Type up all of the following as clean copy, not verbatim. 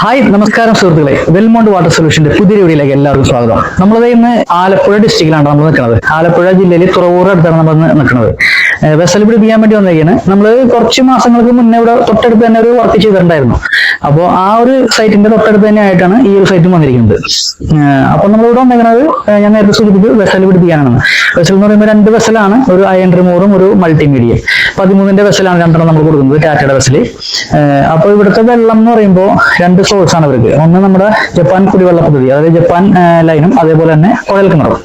Hi നമസ്കാരം സുഹൃത്തുക്കളെ, വെൽമോണ്ട് water സൊല്യൂഷന്റെ പുതിയ വീഡിയോയിലേക്ക് എല്ലാവർക്കും സ്വാഗതം. നമ്മളത് ഇന്ന് ആലപ്പുഴ ഡിസ്ട്രിക്റ്റിലാണ് നമ്മൾ നിൽക്കുന്നത്. ആലപ്പുഴ ജില്ലയിൽ തുറവൂർ അടുത്താണ് നമ്മൾ നിൽക്കുന്നത്. വെസൽ പിടിപ്പിക്കാൻ വേണ്ടി വന്നിരിക്കുകയാണ്. നമ്മൾ കുറച്ച് മാസങ്ങൾക്ക് മുന്നേ ഇവിടെ തൊട്ടടുത്ത് തന്നെ ഒരു വർക്ക് ചെയ്തിട്ടുണ്ടായിരുന്നു. അപ്പോൾ ആ ഒരു സൈറ്റിന്റെ തൊട്ടടുത്ത് തന്നെ ആയിട്ടാണ് ഈ ഒരു സൈറ്റും വന്നിരിക്കുന്നത്. അപ്പൊ നമ്മളിവിടെ വന്നിരിക്കുന്നത് ഞാൻ നേരത്തെ സൂചിപ്പിച്ചു വെസൽ പിടിപ്പിക്കാനാണ്. വെസൽ എന്ന് പറയുമ്പോൾ രണ്ട് വെസലാണ്, ഒരു അയൺ റിമൂവറും ഒരു മൾട്ടിമീഡിയ. 13ന്റെ വെസലാണ് രണ്ടെണ്ണം നമ്മൾ കൊടുക്കുന്നത്, ടാറ്റയുടെ വെസല്. അപ്പോൾ ഇവിടുത്തെ വെള്ളം എന്ന് പറയുമ്പോൾ രണ്ട് സോഴ്സ് ആണ് ഇവർക്ക്. ഒന്ന് നമ്മുടെ ജപ്പാൻ കുടിവെള്ള പദ്ധതി, അതായത് ജപ്പാൻ ലൈനും അതേപോലെ തന്നെ കുഴൽ കിണറും.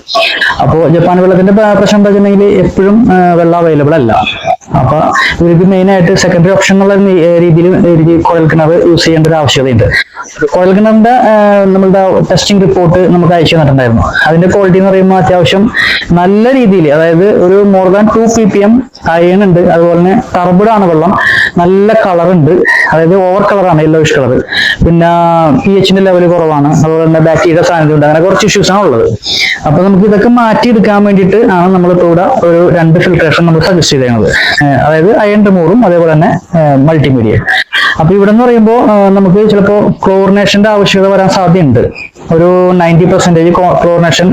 അപ്പോൾ ജപ്പാൻ വെള്ളത്തിന്റെ പ്രശ്നം എന്താ വെച്ചിട്ടുണ്ടെങ്കിൽ എപ്പോഴും വെള്ളം അവൈലബിൾ അല്ല. അപ്പൊ ഇവർക്ക് മെയിൻ ആയിട്ട് സെക്കൻഡറി ഓപ്ഷൻ എന്നുള്ള രീതിയിൽ കുഴൽ കിണർ യൂസ് ചെയ്യേണ്ട ഒരു ആവശ്യകതയുണ്ട്. കുഴൽ കിണറിന്റെ നമ്മളുടെ ടെസ്റ്റിംഗ് റിപ്പോർട്ട് നമുക്ക് അയച്ചു തന്നിട്ടുണ്ടായിരുന്നു. അതിന്റെ ക്വാളിറ്റി എന്ന് പറയുമ്പോൾ അത്യാവശ്യം നല്ല രീതിയിൽ, അതായത് ഒരു മോർ ദാൻ 2 ppm അയൺ ഉണ്ട്. അതുപോലെ തന്നെ ടർബിഡാണ് വെള്ളം, നല്ല കളർ ഉണ്ട്, അതായത് ഓവർ കളറാണ്, യെല്ലോയിഷ് കളർ. പിന്നെ pH ലെവൽ കുറവാണ്, അതുപോലെ തന്നെ ബാക്ടീരിയ സാന്നിധ്യം ഉണ്ട്, അങ്ങനെ കുറച്ച് ഇഷ്യൂസ് ആണ് ഉള്ളത്. അപ്പൊ നമുക്ക് ഇതൊക്കെ മാറ്റിയെടുക്കാൻ വേണ്ടിയിട്ട് ആണ് നമ്മളിപ്പോൾ ഇവിടെ ഒരു 2 ഫിൽട്രേഷൻ നമ്മൾ സജസ്റ്റ് ചെയ്തത്, അതായത് അയൺ റിമൂവറും അതേപോലെ തന്നെ മൾട്ടിമീഡിയ. അപ്പൊ ഇവിടെ എന്ന് പറയുമ്പോൾ നമുക്ക് ചിലപ്പോൾ ക്ലോറിനേഷന്റെ ആവശ്യകത വരാൻ സാധ്യതയുണ്ട്. ഒരു 90% ക്ലോറിനേഷൻ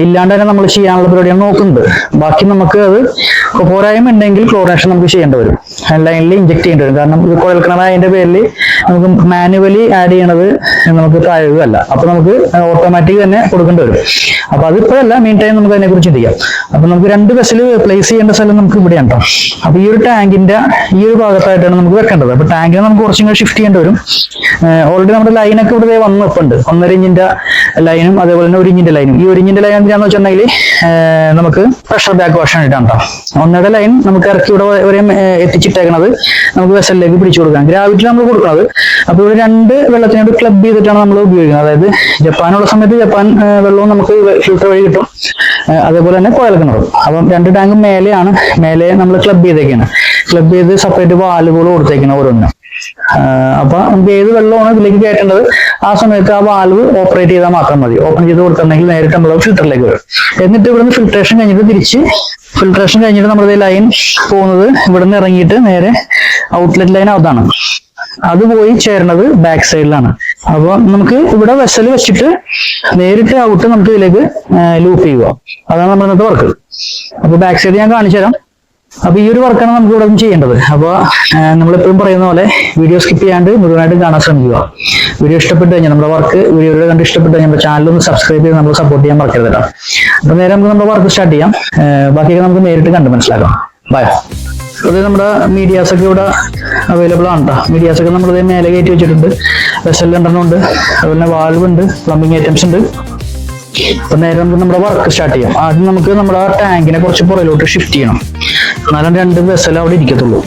ഇല്ലാണ്ട് തന്നെ നമ്മൾ ചെയ്യാനുള്ള പരിപാടിയാണ് നോക്കുന്നത്. ബാക്കി നമുക്ക് അത് പോരായ്മ ഉണ്ടെങ്കിൽ ക്ലോറിനേഷൻ നമുക്ക് ചെയ്യേണ്ടി വരും, ലൈനിൽ ഇഞ്ചെക്ട് ചെയ്യേണ്ടി വരും. കാരണം ഇത് കുഴൽ കിണറായതിന്റെ പേരിൽ നമുക്ക് മാനുവലി ആഡ് ചെയ്യണത് നമുക്ക് പ്രായോഗികമല്ല. അപ്പൊ നമുക്ക് ഓട്ടോമാറ്റിക് തന്നെ കൊടുക്കേണ്ടി വരും. അപ്പൊ അതിപ്പോഴല്ല, മീൻ ടൈം നമുക്ക് അതിനെ കുറിച്ച് ചിന്തിക്കാം. അപ്പൊ നമുക്ക് 2 വെസൽ പ്ലേസ് ചെയ്യേണ്ട സ്ഥലം നമുക്ക് ഇവിടെ ഉണ്ടോ. അപ്പൊ ഈ ഒരു ടാങ്കിന്റെ ഈ ഒരു ഭാഗത്തായിട്ടാണ് നമുക്ക് വെക്കേണ്ടത്. അപ്പൊ ടാങ്കിനെ നമുക്ക് കുറച്ചും കൂടി ഷിഫ്റ്റ് ചെയ്യേണ്ടി വരും. ഓൾറെഡി നമ്മുടെ ലൈനൊക്കെ ഇവിടെ വന്നിട്ടുണ്ട്. 1.5 ഇഞ്ചിന്റെ ലൈനും അതേപോലെ തന്നെ 1 ഇഞ്ചിന്റെ ലൈനും. ഈ 1 ഇഞ്ചിന്റെ ലൈൻ എന്താണെന്ന് വെച്ചിട്ടുണ്ടെങ്കിൽ നമുക്ക് പ്രഷർ ബാക്ക് വാഷ് ആയിട്ടാണ് കേട്ടോ. 1.5 ലൈൻ നമുക്ക് ഇറക്കി ഇവിടെ വരെ എത്തിച്ചിട്ടേക്കണത് നമുക്ക് വെസലിലേക്ക് പിടിച്ചു കൊടുക്കാം. ഗ്രാവിറ്റി നമ്മൾ കൊടുക്കുന്നത്. അപ്പൊ ഇവിടെ 2 വെള്ളത്തിനോട് ക്ലബ് ചെയ്തിട്ടാണ് നമ്മൾ ഉപയോഗിക്കുന്നത്. അതായത് ജപ്പാനുള്ള സമയത്ത് ജപ്പാൻ വെള്ളവും നമുക്ക് ഫിൽട്ടർ വഴി കിട്ടും, അതേപോലെ തന്നെ കുഴൽ കിണറും. അപ്പം 2 ടാങ്കും മേലെയാണ്, മേലെ നമ്മൾ ക്ലബ് ചെയ്തേക്കാണ്. ക്ലബ് ചെയ്ത് സെപ്പറേറ്റ് വാൽവുകൾ കൊടുത്തേക്കണം ഓരോന്നും. അപ്പൊ നമുക്ക് ഏത് വെള്ളമാണ് ഇതിലേക്ക് കയറ്റേണ്ടത് ആ സമയത്ത് ആ വാൽവ് ഓപ്പറേറ്റ് ചെയ്താൽ മാത്രം മതി. ഓപ്പൺ ചെയ്ത് കൊടുത്തിട്ടുണ്ടെങ്കിൽ നേരിട്ട് നമ്മൾ ഫിൽറ്ററിലേക്ക് വരും. എന്നിട്ട് ഇവിടുന്ന് ഫിൽട്രേഷൻ കഴിഞ്ഞിട്ട് ഫിൽട്രേഷൻ കഴിഞ്ഞിട്ട് നമ്മുടെ ലൈൻ പോകുന്നത് ഇവിടുന്ന് ഇറങ്ങിയിട്ട് നേരെ ഔട്ട്ലെറ്റ് ലൈൻ അതാണ്. അത് പോയി ചേരുന്നത് ബാക്ക് സൈഡിലാണ്. അപ്പൊ നമുക്ക് ഇവിടെ വെസൽ വെച്ചിട്ട് നേരിട്ട് ഔട്ട് നമുക്ക് ഇതിലേക്ക് ലൂപ്പ് ചെയ്യുക. അതാണ് നമ്മുടെ ഇന്നത്തെ വർക്ക്. അപ്പൊ ബാക്ക് സൈഡ് ഞാൻ കാണിച്ചു തരാം. അപ്പൊ ഈ ഒരു വർക്കാണ് നമുക്ക് ഇവിടെ ചെയ്യേണ്ടത്. അപ്പൊ നമ്മളെപ്പോഴും പറയുന്ന പോലെ വീഡിയോ സ്കിപ്പ് ചെയ്യാണ്ട് മുഴുവനായിട്ട് കാണാൻ ശ്രമിക്കുക. വീഡിയോ ഇഷ്ടപ്പെട്ട് കഴിഞ്ഞാൽ നമ്മുടെ വർക്ക് വീഡിയോയുടെ കണ്ട് ഇഷ്ടപ്പെട്ട് കഴിഞ്ഞാൽ നമ്മുടെ ചാനൽ ഒന്ന് സബ്സ്ക്രൈബ് ചെയ്ത് നമ്മൾ സപ്പോർട്ട് ചെയ്യാൻ മറക്കരുത് കേട്ടോ. അപ്പൊ നേരെ നമുക്ക് നമ്മുടെ വർക്ക് സ്റ്റാർട്ട് ചെയ്യാം. ബാക്കിയൊക്കെ നമുക്ക് നേരിട്ട് കണ്ട് മനസ്സിലാക്കാം. ബൈ. അത് നമ്മുടെ മീഡിയാസ് ഒക്കെ ഇവിടെ അവൈലബിൾ ആണ് കേട്ടോ. മീഡിയാസ് ഒക്കെ നമ്മൾ മേലെ കയറ്റി വെച്ചിട്ടുണ്ട്. വെസൽ 2 ഉണ്ട്, അതുപോലെ വാൾവ് ഉണ്ട്, പ്ലംബിംഗ് ഐറ്റംസ് ഉണ്ട്. അപ്പൊ നേരെ നമുക്ക് നമ്മുടെ വർക്ക് സ്റ്റാർട്ട് ചെയ്യാം. ആദ്യം നമുക്ക് നമ്മുടെ ടാങ്കിനെ കുറച്ച് പുറകിലോട്ട് ഷിഫ്റ്റ് ചെയ്യണം, എന്നാലും 2 വെസൽ അവിടെ ഇരിക്കത്തുള്ളൂ.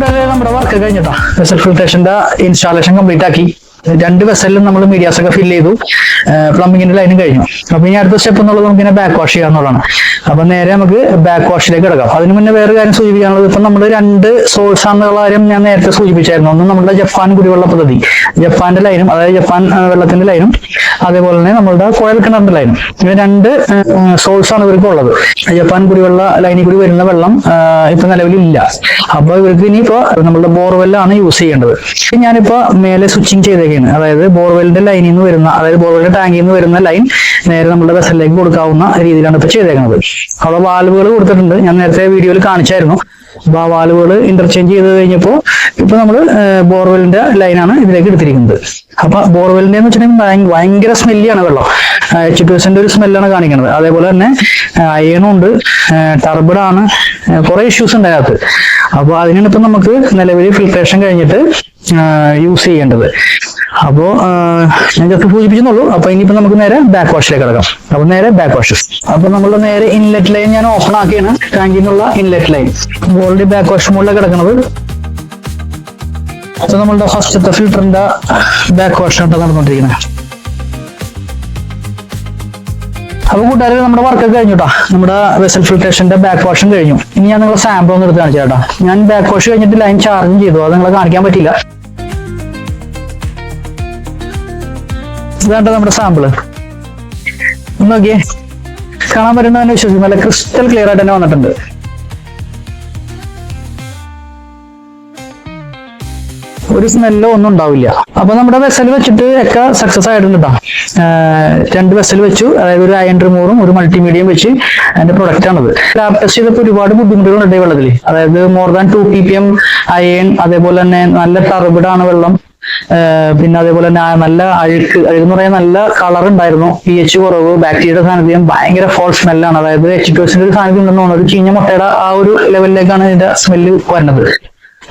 കൂടാതെ നമ്മുടെ വർക്ക് കഴിഞ്ഞിട്ടാ വെസൽ ഫിൽട്രേഷന്റെ ഇൻസ്റ്റാളേഷൻ കംപ്ലീറ്റ് ആക്കി. 2 വെസലിലും നമ്മൾ മീഡിയാസ് ഒക്കെ ഫില്ല് ചെയ്തു. പ്ലംബിങ്ങിന്റെ ലൈനും കഴിഞ്ഞു. അപ്പൊ ഇനി അടുത്ത സ്റ്റെപ്പ് എന്നുള്ളത് നമുക്ക് ഇങ്ങനെ ബാക്ക് വാഷ് ചെയ്യാന്നുള്ളതാണ്. അപ്പൊ നേരെ നമുക്ക് ബാക്ക് വാഷിലേക്ക് കിടക്കാം. അതിന് മുന്നേ വേറെ കാര്യം സൂചിപ്പിക്കാനുള്ളത്, ഇപ്പൊ നമ്മൾ 2 സോഴ്സ് ആണെന്നുള്ള കാര്യം ഞാൻ നേരത്തെ സൂചിപ്പിച്ചായിരുന്നു. ഒന്ന് നമ്മുടെ ജപ്പാൻ കുടിവെള്ള പദ്ധതി, ജപ്പാന്റെ ലൈനും, അതായത് ജപ്പാൻ വെള്ളത്തിന്റെ ലൈനും, അതേപോലെ തന്നെ നമ്മളുടെ കുഴൽ കിണറിന്റെ ലൈനും. ഇങ്ങനെ 2 സോഴ്സ് ആണ് ഇവർക്ക് ഉള്ളത്. ജപ്പാൻ കുടിവെള്ള ലൈനിൽ കൂടി വരുന്ന വെള്ളം ഇപ്പൊ നിലവിലില്ല. അപ്പൊ ഇവർക്ക് ഇനിയിപ്പോ നമ്മളുടെ ബോർവെല്ലാണ് യൂസ് ചെയ്യേണ്ടത്. ഞാനിപ്പോ മേലെ സ്വിച്ചിങ് ചെയ്തേക്കാണ്. അതായത് ബോർവെല്ലിന്റെ ലൈനിൽ നിന്ന് വരുന്ന, അതായത് ബോർവെല്ലിന്റെ ടാങ്കിൽ നിന്ന് വരുന്ന ലൈൻ നേരെ നമ്മുടെ വെസലിലേക്ക് കൊടുക്കാവുന്ന രീതിയിലാണ് ഇപ്പൊ ചെയ്തേക്കുന്നത്. അവിടെ വാൽവുകൾ കൊടുത്തിട്ടുണ്ട്, ഞാൻ നേരത്തെ വീഡിയോയിൽ കാണിച്ചായിരുന്നു. അപ്പൊ ആ വാൽവുകൾ ഇന്റർചേഞ്ച് ചെയ്ത് കഴിഞ്ഞപ്പോൾ ഇപ്പൊ നമ്മൾ ബോർവെല്ലിന്റെ ലൈനാണ് ഇതിലേക്ക് എടുത്തിരിക്കുന്നത്. അപ്പൊ ബോർവെല്ലിന്റെ എന്ന് വെച്ചിട്ടുണ്ടെങ്കിൽ ഭയങ്കര സ്മെല്ലിയാണ് വെള്ളം. H2Sന്റെ ഒരു സ്മെല്ലാണ് കാണിക്കുന്നത്. അതേപോലെ തന്നെ അയണും ഉണ്ട്, ടർബിഡാണ്, കുറെ ഇഷ്യൂസ് ഉണ്ട് അതിനകത്ത്. അപ്പൊ അതിനാണ് ഇപ്പൊ നമുക്ക് നിലവിൽ ഫിൽട്രേഷൻ കഴിഞ്ഞിട്ട് യൂസ് ചെയ്യേണ്ടത്. അപ്പോ ഞാൻ ജസ്റ്റ് സൂചിപ്പിച്ചെന്നുള്ളൂ. അപ്പൊ ഇനിയിപ്പോ നമുക്ക് നേരെ ബാക്ക് വാഷിലേക്ക് കിടക്കാം. അപ്പൊ നേരെ ബാക്ക് വാഷ്. അപ്പൊ നമ്മൾ നേരെ ഇൻലെറ്റ് ലൈൻ ഞാൻ ഓപ്പൺ ആക്കിയാണ്, ടാങ്കിൽ നിന്നുള്ള inlet line. Already back wash മുകളിൽ കിടക്കുന്നത്. അപ്പൊ നമ്മളുടെ ഫസ്റ്റത്തെ ഫിൽറ്ററിന്റെ ബാക്ക് വാഷ് ആണ് നടന്നുകൊണ്ടിരിക്കുന്നത്. അപ്പൊ കൂട്ടുകാരെ, നമ്മുടെ വർക്ക് കഴിഞ്ഞുട്ടാ. നമ്മുടെ വെസൽ ഫിൽട്രേഷന്റെ ബാക്ക് വാഷും കഴിഞ്ഞു. ഇനി ഞാൻ നിങ്ങളെ സാമ്പിൾ ഒന്ന് എടുത്ത് കാണിച്ചു കേട്ടോ. ഞാൻ ബാക്ക് വാഷ് കഴിഞ്ഞിട്ട് ലൈൻ ചാർജും ചെയ്തു, അത് നിങ്ങളെ കാണിക്കാൻ പറ്റില്ല. ഇതാണ്ട നമ്മുടെ സാമ്പിള്. നോക്കിയേ, കാണാൻ പറ്റുന്നതിനെ വിശ്വസിക്കും. നല്ല ക്രിസ്റ്റൽ ക്ലിയർ ആയിട്ട് തന്നെ വന്നിട്ടുണ്ട്. ഒരു സ്മെല്ലോ ഒന്നും ഉണ്ടാവില്ല. അപ്പൊ നമ്മുടെ വെസൽ വെച്ചിട്ട് ഒക്കെ സക്സസ് ആയിട്ടുണ്ട് കേട്ടോ. 2 വെസൽ വെച്ചു, അതായത് ഒരു അയൺ റിമൂവറും ഒരു മൾട്ടിമീഡിയം വെച്ച് അതിന്റെ പ്രൊഡക്റ്റ് ആണത്. ലാബ് ടെസ്റ്റ് ചെയ്തപ്പോൾ ഒരുപാട് ബുദ്ധിമുട്ടുകളുണ്ട് ഈ വെള്ളത്തിൽ. അതായത് മോർ ദാൻ 2 ppm അയൺ, അതേപോലെ തന്നെ നല്ല ടർബിഡാണ് വെള്ളം. പിന്നെ അതേപോലെ തന്നെ നല്ല അഴുക്കെന്ന് പറയാൻ നല്ല കളർ ഉണ്ടായിരുന്നു. pH കുറവ്, ബാക്ടീരിയയുടെ സാന്നിധ്യം, ഭയങ്കര ഫോൾ സ്മെല്ലാണ്. അതായത് H2Sന്റെ ഒരു സാന്നിധ്യം ഉണ്ടെന്ന് തോന്നുന്നു. ഒരു ചീഞ്ഞ മുട്ടയുടെ ആ ഒരു ലെവലിലേക്കാണ് ഇതിന്റെ സ്മെല്ല് വരുന്നത്.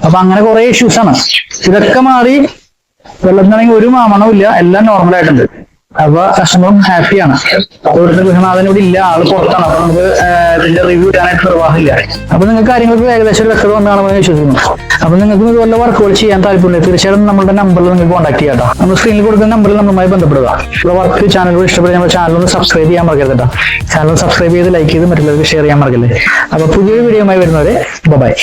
അപ്പൊ അങ്ങനെ കുറെ ഇഷ്യൂസ് ആണ്. ഇതൊക്കെ മാറി വെള്ളത്തിനാണെങ്കിൽ ഒരു മാമണവും ഇല്ല, എല്ലാം നോർമൽ ആയിട്ടുണ്ട്. അപ്പൊ കസ്റ്റമറും ഹാപ്പിയാണ്. ഇവിടുത്തെ ഗൃഹനാഥൻ ഇവിടെ ഇല്ല, ആള് പുറത്താണ്. അപ്പൊ നമുക്ക് ഇതിന്റെ റിവ്യൂ ഇടാനായിട്ട് നിർവാഹമില്ല. അപ്പൊ നിങ്ങൾക്ക് കാര്യങ്ങൾക്ക് ഏകദേശം ഒരു വ്യക്തത വന്നാണെന്ന് വിശ്വസിക്കുന്നു. അപ്പൊ നിങ്ങൾക്ക് ഇതുപോലെ വർക്കുകൾ ചെയ്യാൻ താല്പര്യമുണ്ട്, തീർച്ചയായിട്ടും നമ്മുടെ നമ്പറിൽ നിങ്ങൾക്ക് കോൺടാക്ട് ചെയ്യാം. നമ്മൾ സ്ക്രീനിൽ കൊടുക്കുന്ന നമ്പറിൽ നമ്മളുമായി ബന്ധപ്പെടുക. വർക്ക് ചാനലുകൾ ഇഷ്ടപ്പെടുക, നമ്മുടെ ചാനൽ ഒന്ന് സബ്സ്ക്രൈബ് ചെയ്യാൻ മറക്കരുത് കേട്ടോ. ചാനൽ സബ്സ്ക്രൈബ് ചെയ്ത് ലൈക്ക് ചെയ്ത് മറ്റുള്ളവർക്ക് ഷെയർ ചെയ്യാൻ മറക്കല്ലേ. അപ്പൊ പുതിയൊരു വീഡിയോയുമായി വരുന്നവരെ ബൈ.